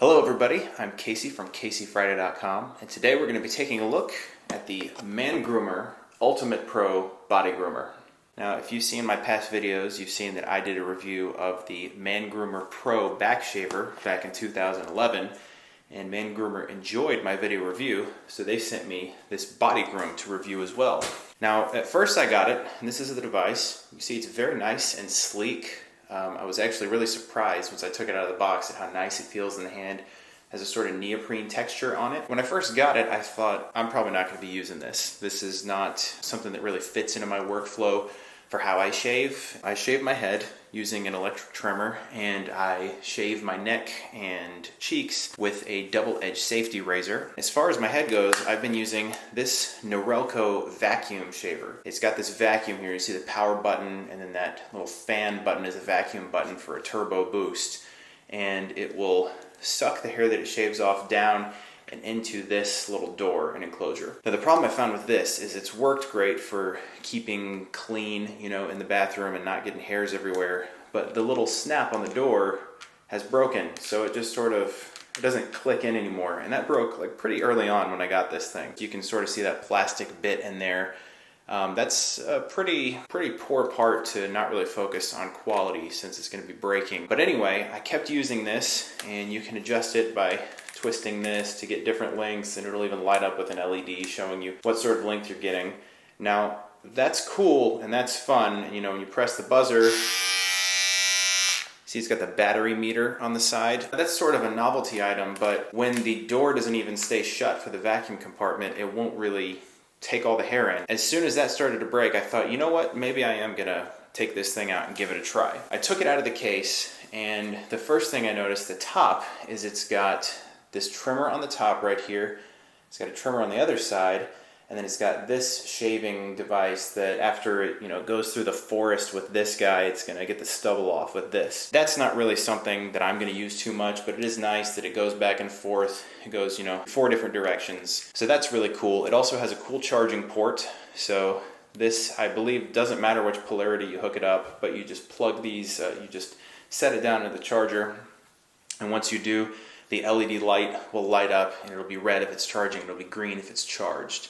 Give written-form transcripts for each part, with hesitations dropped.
Hello everybody, I'm Casey from CaseyFriday.com, and today we're going to be taking a look at the MANGROOMER Ultimate Pro Body Groomer. Now, if you've seen my past videos, you've seen that I did a review of the MANGROOMER Pro Back Shaver back in 2011, and MANGROOMER enjoyed my video review, so they sent me this Body Groom to review as well. Now, at first I got it, and this is the device. You see it's very nice and sleek. I was actually really surprised once I took it out of the box at how nice it feels in the hand. It has a sort of neoprene texture on it. When I first got it, I thought, I'm probably not going to be using this. This is not something that really fits into my workflow for how I shave. I shave my head using an electric trimmer, and I shave my neck and cheeks with a double-edged safety razor. As far as my head goes, I've been using this Norelco vacuum shaver. It's got this vacuum here. You see the power button, and then that little fan button is a vacuum button for a turbo boost. And it will suck the hair that it shaves off down and into this little door and enclosure. Now the problem I found with this is it's worked great for keeping clean, in the bathroom and not getting hairs everywhere, but the little snap on the door has broken, so it just it doesn't click in anymore, and that broke like pretty early on when I got this thing. You can sort of see that plastic bit in there. That's a pretty poor part to not really focus on quality since it's going to be breaking. But anyway, I kept using this, and you can adjust it by twisting this to get different lengths, and it'll even light up with an LED showing you what sort of length you're getting. Now, that's cool and that's fun. And when you press the buzzer, see it's got the battery meter on the side. That's sort of a novelty item, but when the door doesn't even stay shut for the vacuum compartment, it won't really take all the hair in. As soon as that started to break, I thought, you know what, maybe I am gonna take this thing out and give it a try. I took it out of the case, and the first thing I noticed, the top, is it's got this trimmer on the top right here. It's got a trimmer on the other side, and then it's got this shaving device that after it goes through the forest with this guy, it's gonna get the stubble off with this. That's not really something that I'm gonna use too much, but it is nice that it goes back and forth. It goes 4 different directions. So that's really cool. It also has a cool charging port. So this, I believe, doesn't matter which polarity you hook it up, but you just plug these, you just set it down into the charger, and once you do, the LED light will light up, and it'll be red if it's charging, it'll be green if it's charged.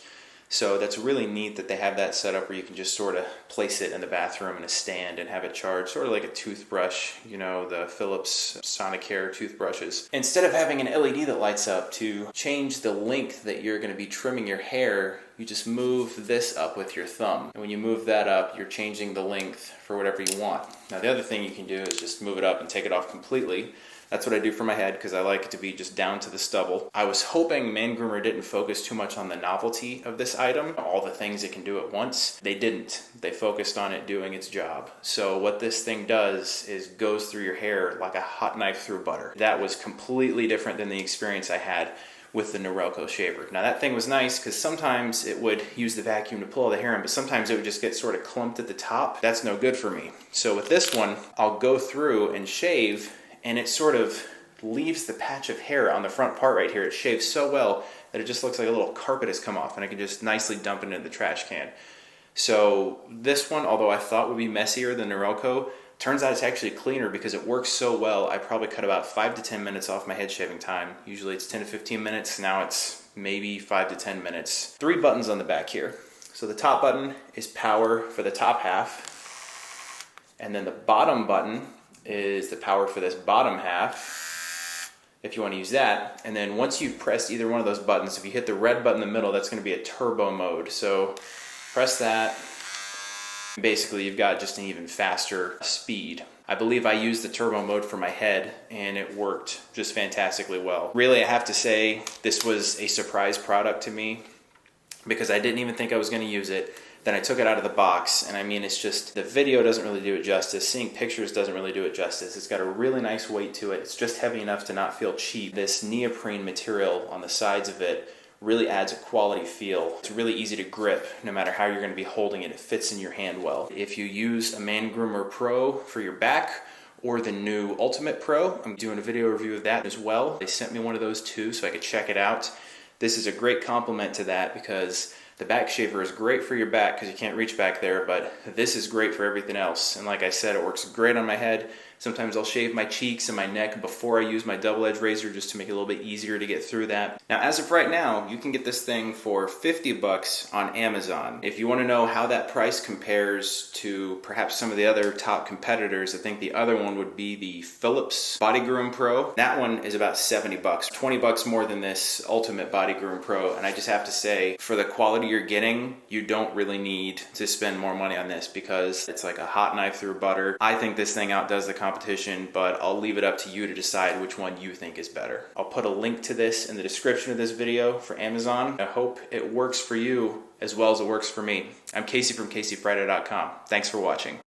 So that's really neat that they have that set up where you can just sort of place it in the bathroom in a stand and have it charged, sort of like a toothbrush, the Philips Sonicare toothbrushes. Instead of having an LED that lights up, to change the length that you're going to be trimming your hair, you just move this up with your thumb. And when you move that up, you're changing the length for whatever you want. Now the other thing you can do is just move it up and take it off completely. That's what I do for my head because I like it to be just down to the stubble. I was hoping MANGROOMER didn't focus too much on the novelty of this item, all the things it can do at once. They didn't. They focused on it doing its job. So what this thing does is goes through your hair like a hot knife through butter. That was completely different than the experience I had with the Norelco shaver. Now that thing was nice because sometimes it would use the vacuum to pull all the hair in, but sometimes it would just get sort of clumped at the top. That's no good for me. So with this one, I'll go through and shave, and it sort of leaves the patch of hair on the front part right here. It shaves so well that it just looks like a little carpet has come off, and I can just nicely dump it into the trash can. So this one, although I thought would be messier than Norelco, turns out it's actually cleaner because it works so well. I probably cut about 5 to 10 minutes off my head shaving time. Usually it's 10 to 15 minutes. Now it's maybe 5 to 10 minutes. 3 buttons on the back here. So the top button is power for the top half, and then the bottom button is the power for this bottom half, if you want to use that. And then once you've pressed either one of those buttons, if you hit the red button in the middle, that's going to be a turbo mode. So press that. Basically, you've got just an even faster speed. I believe I used the turbo mode for my head, and it worked just fantastically well. Really, I have to say, this was a surprise product to me because I didn't even think I was going to use it. Then I took it out of the box, and I mean, it's just, the video doesn't really do it justice. Seeing pictures doesn't really do it justice. It's got a really nice weight to it. It's just heavy enough to not feel cheap. This neoprene material on the sides of it really adds a quality feel. It's really easy to grip no matter how you're going to be holding it. It fits in your hand well. If you use a MANGROOMER Pro for your back, or the new Ultimate Pro, I'm doing a video review of that as well. They sent me one of those too so I could check it out. This is a great complement to that because the back shaver is great for your back because you can't reach back there, but this is great for everything else. And like I said, it works great on my head, Sometimes I'll shave my cheeks and my neck before I use my double-edged razor just to make it a little bit easier to get through that. Now, as of right now, you can get this thing for 50 bucks on Amazon. If you want to know how that price compares to perhaps some of the other top competitors, I think the other one would be the Philips BodyGroom Pro. That one is about 70 bucks, 20 bucks more than this Ultimate BodyGroom Pro. And I just have to say, for the quality you're getting, you don't really need to spend more money on this because it's like a hot knife through butter. I think this thing outdoes the competition, but I'll leave it up to you to decide which one you think is better. I'll put a link to this in the description of this video for Amazon. I hope it works for you as well as it works for me. I'm Casey from CaseyFriday.com. Thanks for watching.